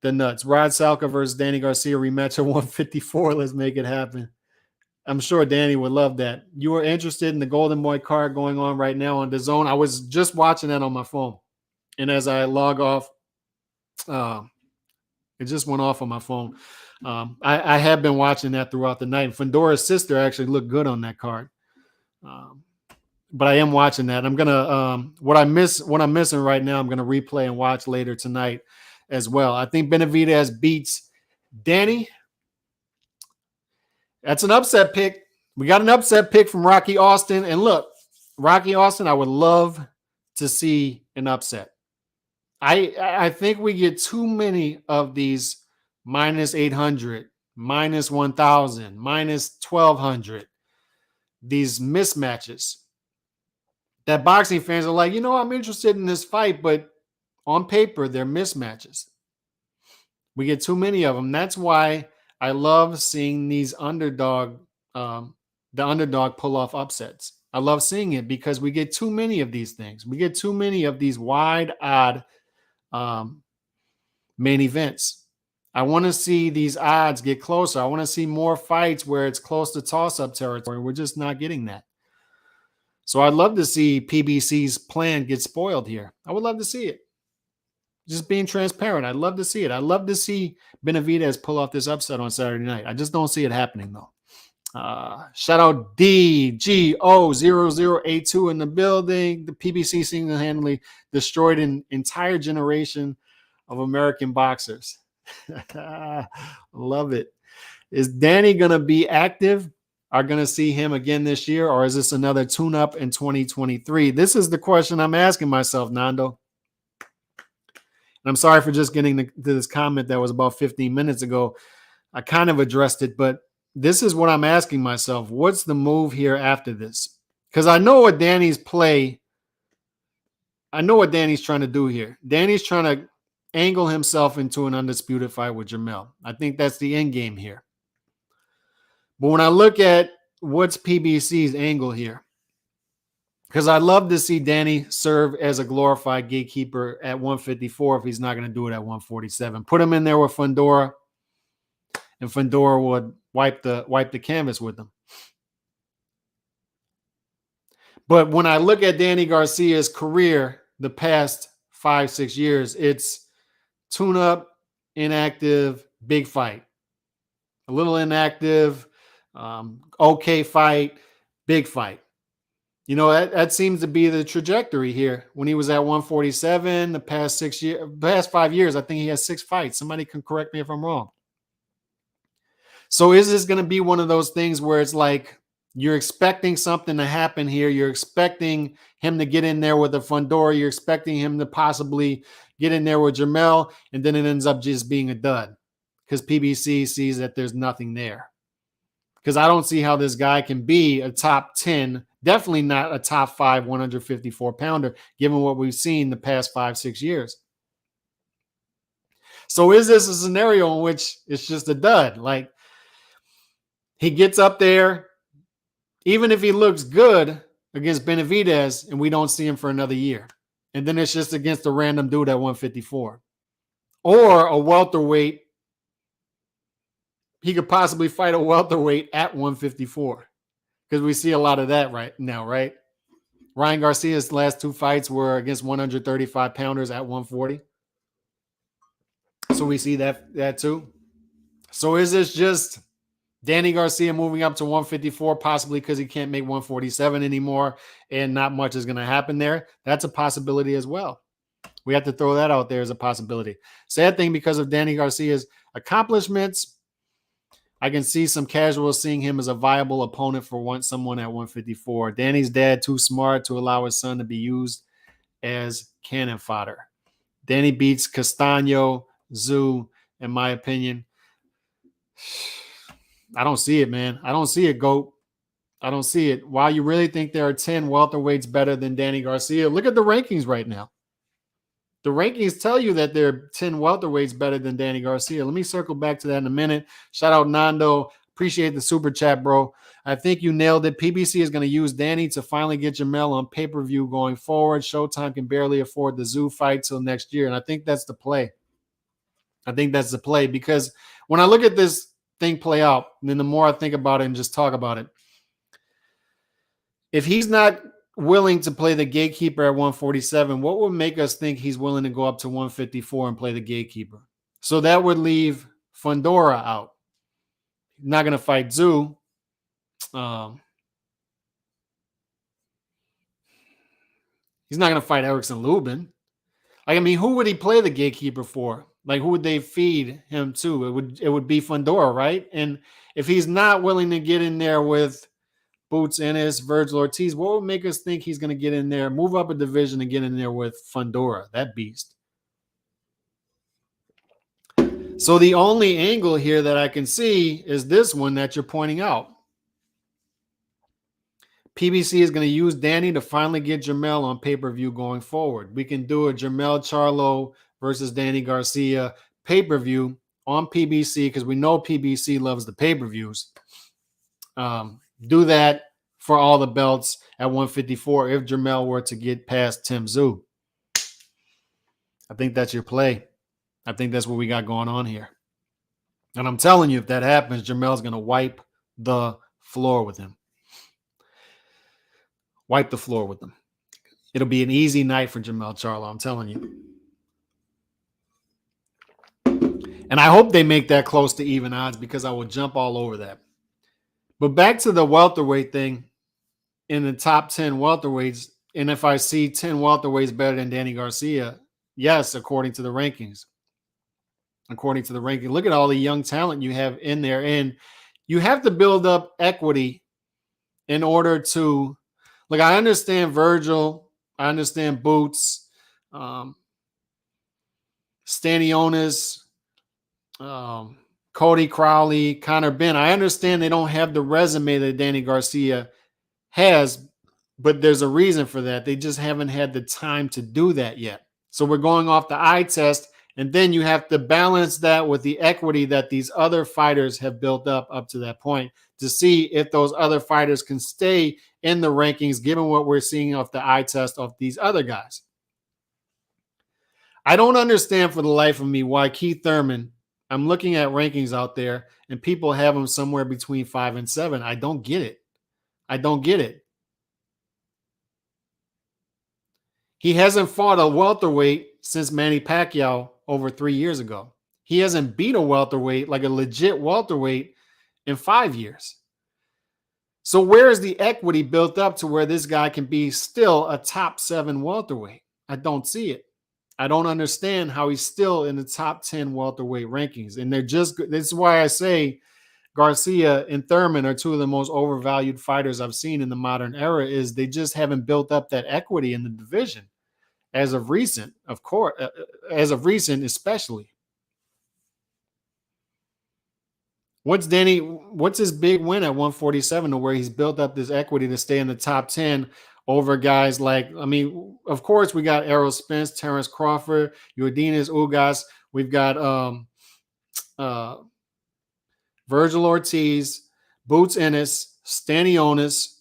the nuts. Rod Salka versus Danny Garcia rematch at 154. Let's make it happen. I'm sure Danny would love that. You are interested in the Golden Boy card going on right now on DAZN. I was just watching that on my phone. And as I log off, it just went off on my phone. I have been watching that throughout the night. Fundora's sister actually looked good on that card. But I am watching that. I'm going to, what I'm missing right now, I'm going to replay and watch later tonight as well. I think Benavidez beats Danny. That's an upset pick. We got an upset pick from Rocky Austin. And look, Rocky Austin, I would love to see an upset. I think we get too many of these minus 800, minus 1,000, minus 1,200, these mismatches that boxing fans are like, I'm interested in this fight, but on paper, they're mismatches. We get too many of them. That's why I love seeing these the underdog pull off upsets. I love seeing it because we get too many of these things. We get too many of these wide, odd main events. I want to see these odds get closer. I want to see more fights where it's close to toss-up territory. We're just not getting that. So I'd love to see PBC's plan get spoiled here. I would love to see it. Just being transparent. I'd love to see it. I'd love to see Benavidez pull off this upset on Saturday night. I just don't see it happening, though. Shout out DGO0082 in the building. The PBC single-handedly destroyed an entire generation of American boxers. Love it. Is Danny going to be active? Are going to see him again this year? Or is this another tune-up in 2023? This is the question I'm asking myself, Nando. And I'm sorry for just getting to this comment that was about 15 minutes ago. I kind of addressed it, but this is what I'm asking myself. What's the move here after this? Because I know what Danny's trying to do here. Danny's trying to angle himself into an undisputed fight with Jermell. I think that's the end game here. But when I look at what's PBC's angle here, because I'd love to see Danny serve as a glorified gatekeeper at 154 if he's not going to do it at 147. Put him in there with Fundora, and Fundora would wipe the canvas with him. But when I look at Danny Garcia's career the past 5-6 years, it's tune-up, inactive, big fight. A little inactive, okay fight, big fight. That seems to be the trajectory here. When he was at 147, the past 5 years, I think he has 6 fights. Somebody can correct me if I'm wrong. So is this going to be one of those things where it's like you're expecting something to happen here? You're expecting him to get in there with a Fundora. You're expecting him to possibly get in there with Jermell, and then it ends up just being a dud because PBC sees that there's nothing there. Because I don't see how this guy can be a top 10, definitely not a top 5 154-pounder, given what we've seen the past 5-6 years. So is this a scenario in which it's just a dud? Like, he gets up there, even if he looks good against Benavidez, and we don't see him for another year. and then it's just against a random dude at 154. Or a welterweight. He could possibly fight a welterweight at 154 because we see a lot of that right now, right? Ryan Garcia's last 2 fights were against 135 pounders at 140. So we see that too. So is this just Danny Garcia moving up to 154, possibly because he can't make 147 anymore and not much is going to happen there? That's a possibility as well. We have to throw that out there as a possibility. Sad thing, because of Danny Garcia's accomplishments, I can see some casuals seeing him as a viable opponent for someone at 154. Danny's dad too smart to allow his son to be used as cannon fodder. Danny beats Castaño, Zoo, in my opinion. I don't see it, man. I don't see it, GOAT. I don't see it. Why you really think there are 10 welterweights better than Danny Garcia? Look at the rankings right now. The rankings tell you that there are 10 welterweights better than Danny Garcia. Let me circle back to that in a minute. Shout out Nando. Appreciate the super chat, bro. I think you nailed it. PBC is going to use Danny to finally get Jamel on pay-per-view going forward. Showtime can barely afford the Zoo fight till next year, and I think that's the play. I think that's the play, because when I look at this thing play out, and then the more I think about it and just talk about it, if he's not willing to play the gatekeeper at 147, what would make us think he's willing to go up to 154 and play the gatekeeper? So that would leave Fundora out. Not going to fight Zoo. He's not going to fight Erickson Lubin. Like, I mean, who would he play the gatekeeper for? Like, who would they feed him to? It would be Fundora, right? And if he's not willing to get in there with Boots Ennis, Virgil Ortiz, what would make us think he's going to get in there, move up a division and get in there with Fundora, that beast? So the only angle here that I can see is this one that you're pointing out. PBC is going to use Danny to finally get Jamel on pay-per-view going forward. We can do a Jamel Charlo versus Danny Garcia pay-per-view on PBC because we know PBC loves the pay-per-views. Do that for all the belts at 154 if Jamel were to get past Tim Zoo. I think that's your play. I think that's what we got going on here. And I'm telling you, if that happens, Jamel's going to wipe the floor with him. Wipe the floor with him. It'll be an easy night for Jamel Charlo, I'm telling you. And I hope they make that close to even odds because I will jump all over that. But back to the welterweight thing, in the top 10 welterweights, and if I see 10 welterweights better than Danny Garcia, yes, according to the rankings. According to the ranking, look at all the young talent you have in there. And you have to build up equity in order to, like, I understand Virgil, I understand Boots, Stanionis, Cody Crowley, Connor Benn. I understand they don't have the resume that Danny Garcia has, but there's a reason for that. They just haven't had the time to do that yet. So we're going off the eye test, and then you have to balance that with the equity that these other fighters have built up to that point to see if those other fighters can stay in the rankings given what we're seeing off the eye test of these other guys. I don't understand for the life of me why Keith Thurman, I'm looking at rankings out there and people have him somewhere between 5 and 7. I don't get it. I don't get it. He hasn't fought a welterweight since Manny Pacquiao over 3 years ago. He hasn't beat a welterweight, like a legit welterweight, in 5 years. So where is the equity built up to where this guy can be still a top 7 welterweight? I don't see it. I don't understand how he's still in the top 10 welterweight rankings. And this is why I say Garcia and Thurman are two of the most overvalued fighters I've seen in the modern era, is they just haven't built up that equity in the division as of recent, of course, especially. What's his big win at 147 to where he's built up this equity to stay in the top 10 over guys like, I mean, of course, we got Errol Spence, Terrence Crawford, Yordenis Ugas. We've got Virgil Ortiz, Boots Ennis, Stanionis,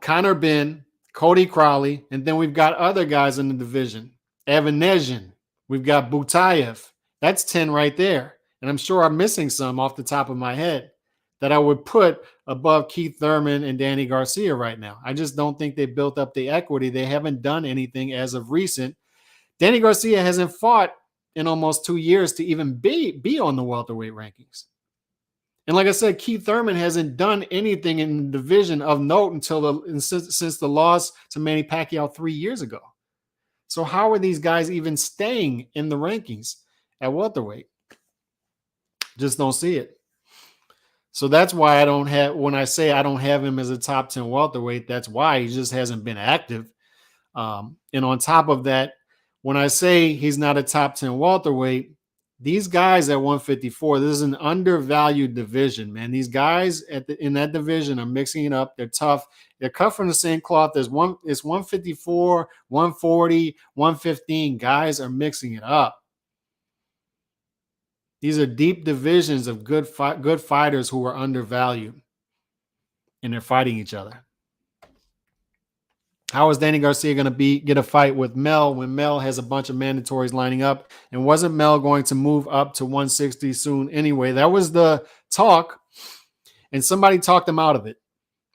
Connor Benn, Cody Crowley, and then we've got other guys in the division. Evanesyan, we've got Butayev. That's 10 right there. And I'm sure I'm missing some off the top of my head that I would put above Keith Thurman and Danny Garcia right now. I just don't think they built up the equity. They haven't done anything as of recent. Danny Garcia hasn't fought in almost 2 years to even be on the welterweight rankings. And like I said, Keith Thurman hasn't done anything in the division of note since the loss to Manny Pacquiao 3 years ago. So how are these guys even staying in the rankings at welterweight? Just don't see it. So that's why I don't have, when I say I don't have him as a top 10 welterweight, that's why he just hasn't been active. And on top of that, when I say he's not a top 10 welterweight, these guys at 154, this is an undervalued division, man. These guys in that division are mixing it up. They're tough. They're cut from the same cloth. It's 154, 140, 115. Guys are mixing it up. These are deep divisions of good fighters who are undervalued, and they're fighting each other. How is Danny Garcia going to get a fight with Mel when Mel has a bunch of mandatories lining up? And wasn't Mel going to move up to 160 soon anyway? That was the talk, and somebody talked him out of it,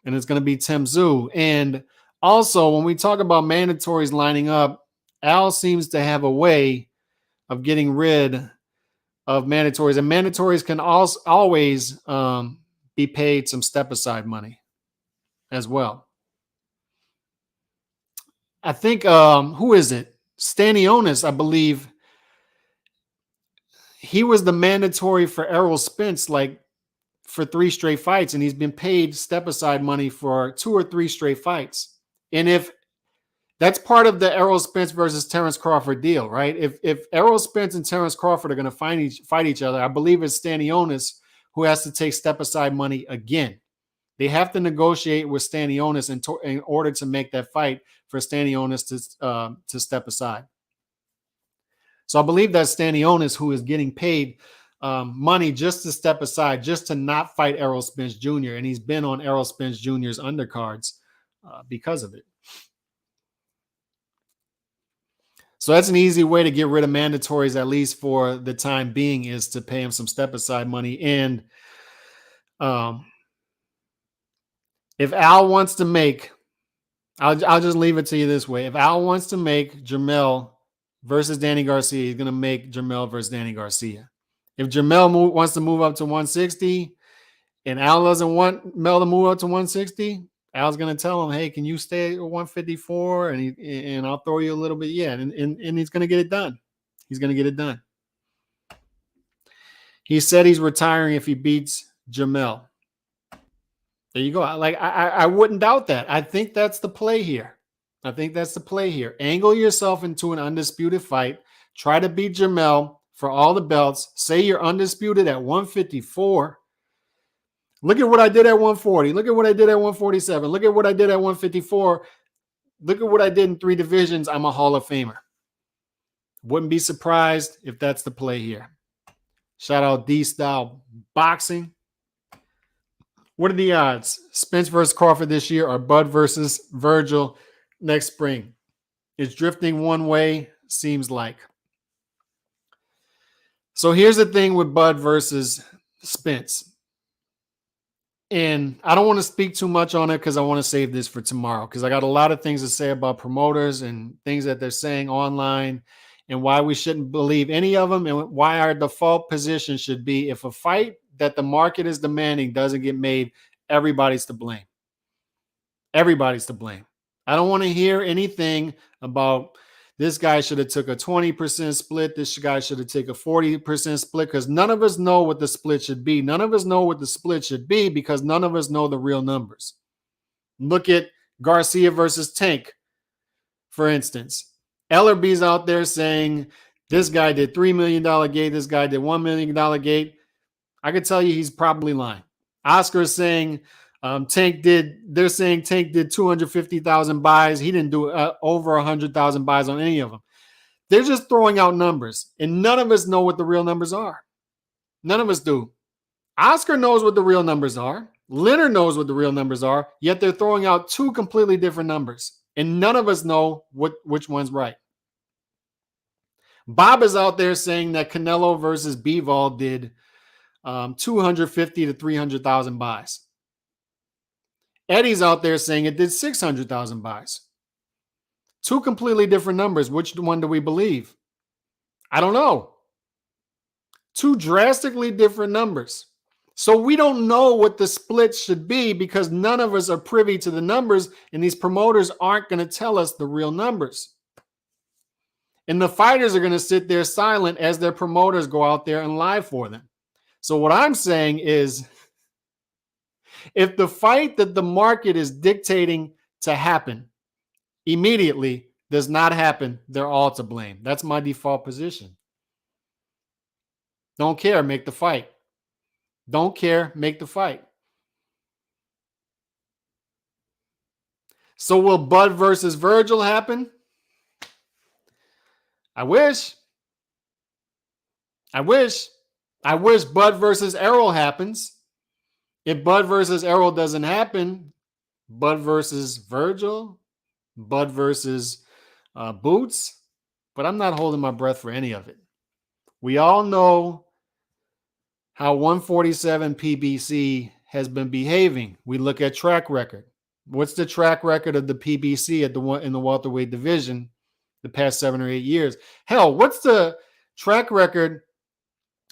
and it's going to be Tim Tszyu. And also, when we talk about mandatories lining up, Al seems to have a way of getting rid of mandatories, and mandatories can always be paid some step-aside money as well. I think, who is it? Stanionis, I believe. He was the mandatory for Errol Spence, like for 3 straight fights, and he's been paid step-aside money for 2 or 3 straight fights. And if that's part of the Errol Spence versus Terrence Crawford deal, right? If Errol Spence and Terrence Crawford are going to fight each other, I believe it's Stanionis who has to take step-aside money again. They have to negotiate with Stanionis in order to make that fight for Stanionis to step aside. So I believe that's Stanionis who is getting paid money just to step aside, just to not fight Errol Spence Jr. And he's been on Errol Spence Jr.'s undercards because of it. So that's an easy way to get rid of mandatories, at least for the time being, is to pay him some step-aside money. And if Al wants to make, I'll just leave it to you this way. If Al wants to make Jermell versus Danny Garcia, he's going to make Jermell versus Danny Garcia. If Jermell wants to move up to 160 and Al doesn't want Mel to move up to 160, Al's going to tell him, hey, can you stay at 154? And I'll throw you a little bit. Yeah. And he's going to get it done. He's going to get it done. He said he's retiring if he beats Jermell. There you go. I wouldn't doubt that. I think that's the play here. Angle yourself into an undisputed fight. Try to beat Jermell for all the belts. Say you're undisputed at 154. Look at what I did at 140. Look at what I did at 147. Look at what I did at 154. Look at what I did in 3 divisions. I'm a Hall of Famer. Wouldn't be surprised if that's the play here. Shout out D-Style Boxing. What are the odds? Spence versus Crawford this year or Bud versus Virgil next spring? It's drifting one way, seems like. So here's the thing with Bud versus Spence. And I don't want to speak too much on it because I want to save this for tomorrow, because I got a lot of things to say about promoters and things that they're saying online and why we shouldn't believe any of them, and why our default position should be, if a fight that the market is demanding doesn't get made, everybody's to blame. Everybody's to blame. I don't want to hear anything about this guy should have took a 20% split. This guy should have taken a 40% split, because none of us know what the split should be. None of us know what the split should be because none of us know the real numbers. Look at Garcia versus Tank, for instance. Ellerby's out there saying this guy did $3 million gate. This guy did $1 million gate. I could tell you he's probably lying. Oscar's saying they're saying Tank did 250,000 buys. He didn't do over 100,000 buys on any of them. They're just throwing out numbers, and none of us know what the real numbers are. None of us do. Oscar knows what the real numbers are. Leonard knows what the real numbers are, yet they're throwing out 2 completely different numbers. And none of us know which one's right. Bob is out there saying that Canelo versus Bivol did 250 to 300,000 buys. Eddie's out there saying it did 600,000 buys. Two completely different numbers. Which one do we believe? I don't know. Two drastically different numbers. So we don't know what the split should be because none of us are privy to the numbers, and these promoters aren't going to tell us the real numbers. And the fighters are going to sit there silent as their promoters go out there and lie for them. So what I'm saying is, if the fight that the market is dictating to happen immediately does not happen, they're all to blame. That's my default position. Don't care, make the fight. Don't care, make the fight. So will Bud versus Virgil happen? I wish. I wish Bud versus Errol happens. If Bud versus Errol doesn't happen, Bud versus Virgil, Bud versus Boots. But I'm not holding my breath for any of it. We all know how 147 PBC has been behaving. We look at track record. What's the track record of the PBC in the welterweight division the past 7 or 8 years? Hell, what's the track record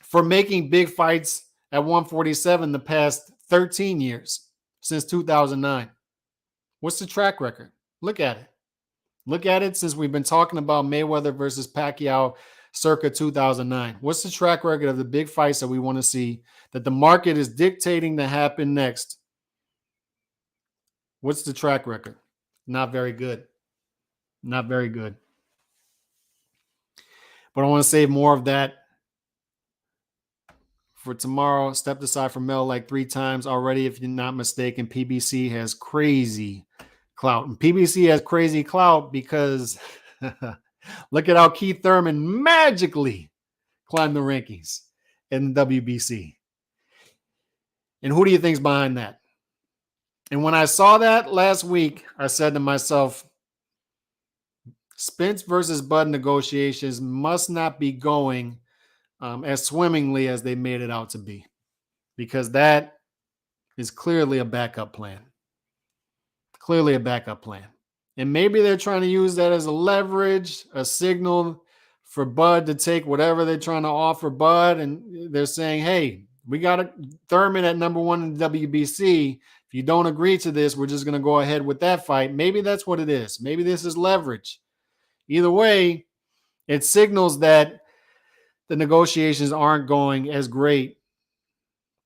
for making big fights at 147 the past 13 years since 2009? What's the track record? Look at it. Look at it since we've been talking about Mayweather versus Pacquiao circa 2009. What's the track record of the big fights that we want to see, that the market is dictating to happen next? What's the track record? Not very good. Not very good. But I want to save more of that for tomorrow. Stepped aside from Mel like 3 times already, if you're not mistaken. PBC has crazy clout. And PBC has crazy clout because look at how Keith Thurman magically climbed the rankings in the WBC. And who do you think's behind that? And when I saw that last week, I said to myself, Spence versus Bud negotiations must not be going as swimmingly as they made it out to be, because that is clearly a backup plan. Clearly a backup plan. And maybe they're trying to use that as a leverage, a signal for Bud to take whatever they're trying to offer Bud. And they're saying, hey, we got Thurman at number 1 in the WBC. If you don't agree to this, we're just going to go ahead with that fight. Maybe that's what it is. Maybe this is leverage. Either way, it signals that the negotiations aren't going as great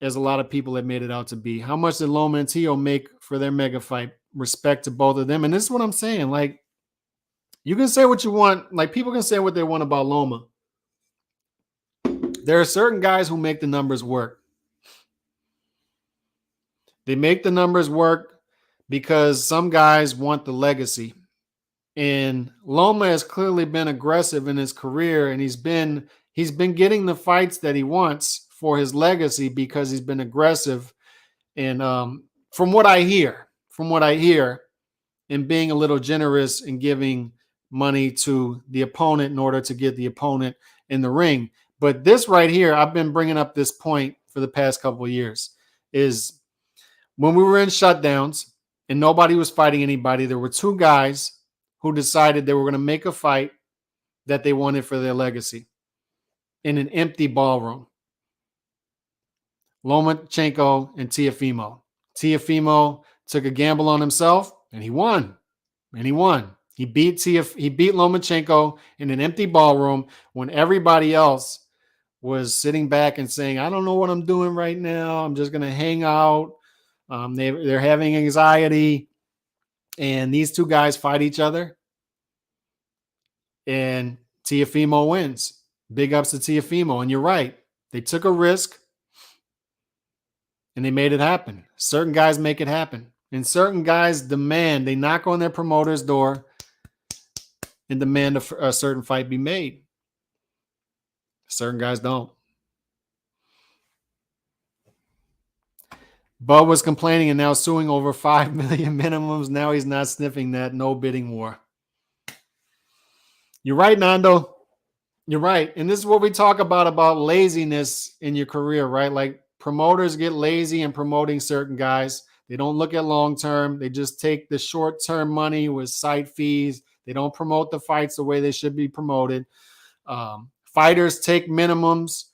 as a lot of people have made it out to be. How much did Lomantio make for their mega fight? Respect to both of them. And this is what I'm saying. Like, you can say what you want. Like, people can say what they want about Loma. There are certain guys who make the numbers work. They make the numbers work because some guys want the legacy. And Loma has clearly been aggressive in his career, and he's been getting the fights that he wants for his legacy because he's been aggressive. And from what I hear, and being a little generous and giving money to the opponent in order to get the opponent in the ring. But this right here, I've been bringing up this point for the past couple of years, is when we were in shutdowns and nobody was fighting anybody, there were 2 guys who decided they were going to make a fight that they wanted for their legacy in an empty ballroom. Lomachenko and Teofimo. Teofimo took a gamble on himself, and he won. He beat Lomachenko in an empty ballroom when everybody else was sitting back and saying, I don't know what I'm doing right now. I'm just going to hang out. They're having anxiety. And these 2 guys fight each other. And Teofimo wins. Big ups to Teofimo. And you're right. They took a risk. And they made it happen. Certain guys make it happen. And certain guys demand, they knock on their promoter's door and demand a certain fight be made. Certain guys don't. Bud was complaining and now suing over 5 million minimums. Now he's not sniffing that. No bidding war. You're right, Nando. You're right. And this is what we talk about laziness in your career, right? Like promoters get lazy in promoting certain guys. They don't look at long term. They just take the short term money with site fees. They don't promote the fights the way they should be promoted. Fighters take minimums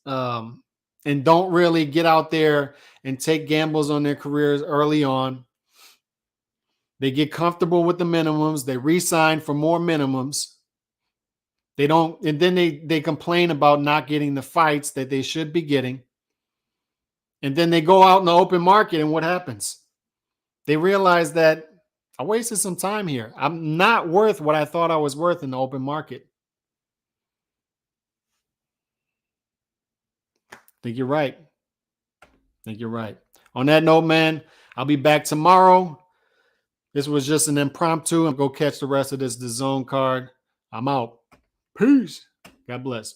and don't really get out there and take gambles on their careers early on. They get comfortable with the minimums. They re-sign for more minimums. They don't, and then they complain about not getting the fights that they should be getting. And then they go out in the open market, and what happens? They realize that I wasted some time here. I'm not worth what I thought I was worth in the open market. I think you're right. On that note, man, I'll be back tomorrow. This was just an impromptu. I'm going to go catch the rest of this DAZN card. I'm out. Peace. God bless.